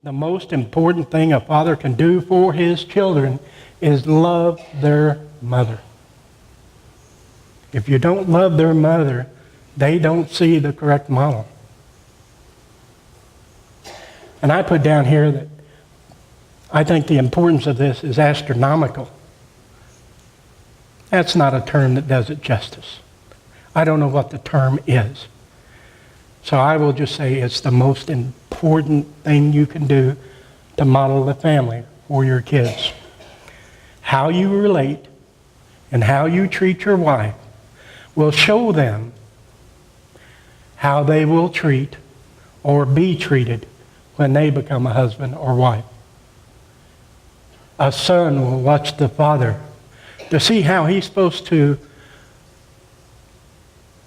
The most important thing a father can do for his children is love their mother. If you don't love their mother, they don't see the correct model. And I put down here that I think the importance of this is astronomical. That's not a term that does it justice. I don't know what the term is. So I will just say it's the most important thing you can do to model the family for your kids. How you relate and how you treat your wife will show them how they will treat or be treated when they become a husband or wife. A son will watch the father to see how he's supposed to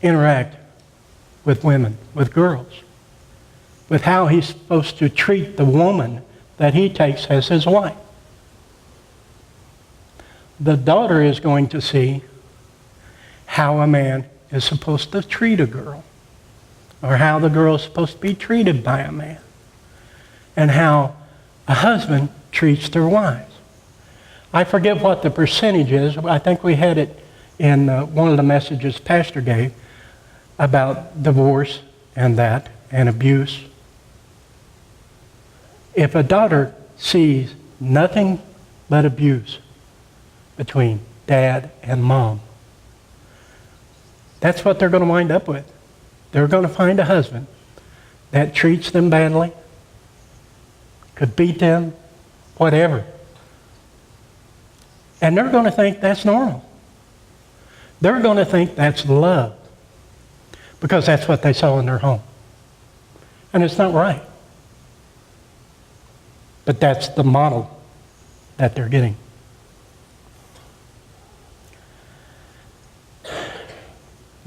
interact with women, with girls, with how he's supposed to treat the woman that he takes as his wife. The daughter is going to see how a man is supposed to treat a girl, or how the girl is supposed to be treated by a man, and how a husband treats their wives. I forget what the percentage is. I think we had it in one of the messages Pastor gave about divorce and that, and abuse. If a daughter sees nothing but abuse between dad and mom, that's what they're going to wind up with. They're going to find a husband that treats them badly, could beat them, whatever. And they're going to think that's normal. They're going to think that's love, because that's what they saw in their home. And it's not right. But that's the model that they're getting.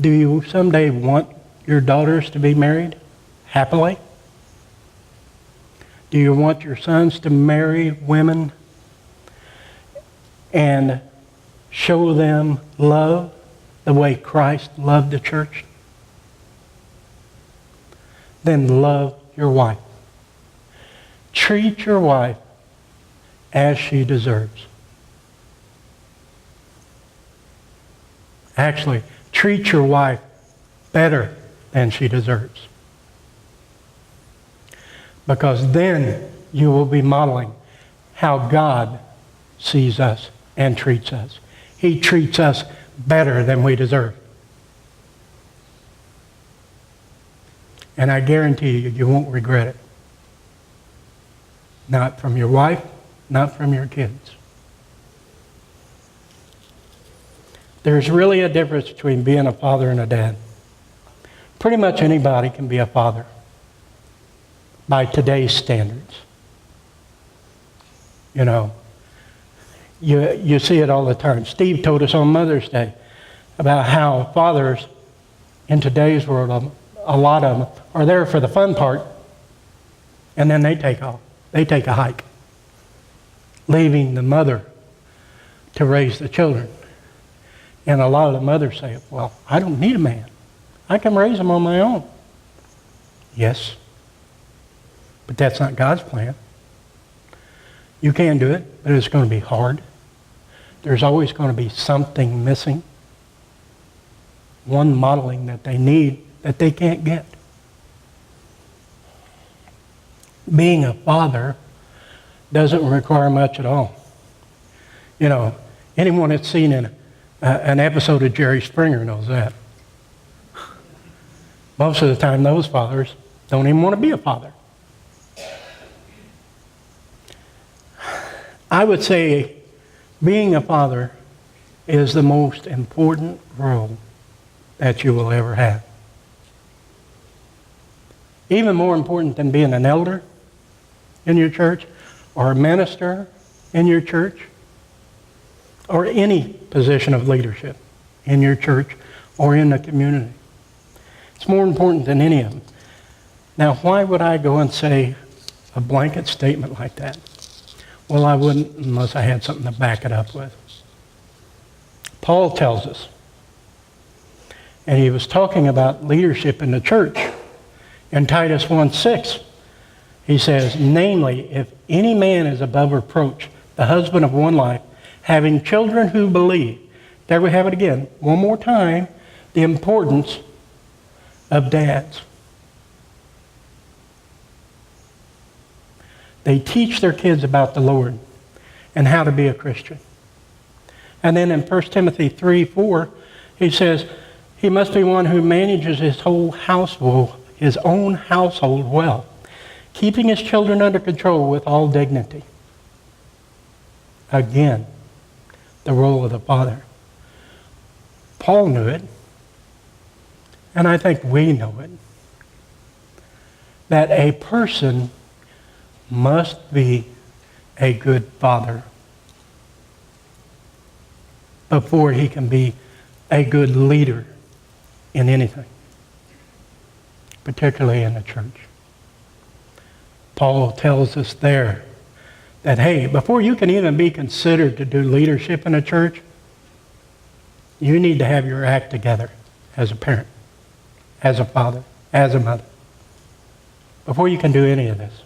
Do you someday want your daughters to be married happily? Do you want your sons to marry women and show them love the way Christ loved the church? Then love your wife. Treat your wife as she deserves. Actually, treat your wife better than she deserves. Because then you will be modeling how God sees us and treats us. He treats us better than we deserve. And I guarantee you, you won't regret it. Not from your wife, not from your kids. There's really a difference between being a father and a dad. Pretty much anybody can be a father by today's standards. You know, you see it all the time. Steve told us on Mother's Day about how fathers in today's world, a lot of them are there for the fun part, and then they take off. They take a hike, leaving the mother to raise the children. And a lot of the mothers say, well, I don't need a man. I can raise them on my own. Yes, but that's not God's plan. You can do it, but it's going to be hard. There's always going to be something missing. One modeling that they need that they can't get. Being a father doesn't require much at all. You know, anyone that's seen an episode of Jerry Springer knows that. Most of the time, those fathers don't even want to be a father. I would say being a father is the most important role that you will ever have. Even more important than being an elder in your church, or a minister in your church, or any position of leadership in your church or in the community. It's more important than any of them. Now, why would I go and say a blanket statement like that? Well, I wouldn't unless I had something to back it up with. Paul tells us, and he was talking about leadership in the church in Titus 1:6, He says, namely, if any man is above reproach, the husband of one life, having children who believe. There we have it again. One more time, the importance of dads. They teach their kids about the Lord and how to be a Christian. And then in 1 Timothy 3:4, he says, he must be one who manages his whole household, his own household well, keeping his children under control with all dignity. Again, the role of the father. Paul knew it, and I think we know it, that a person must be a good father before he can be a good leader in anything, particularly in the church. Paul tells us there that, hey, before you can even be considered to do leadership in a church, you need to have your act together as a parent, as a father, as a mother, before you can do any of this.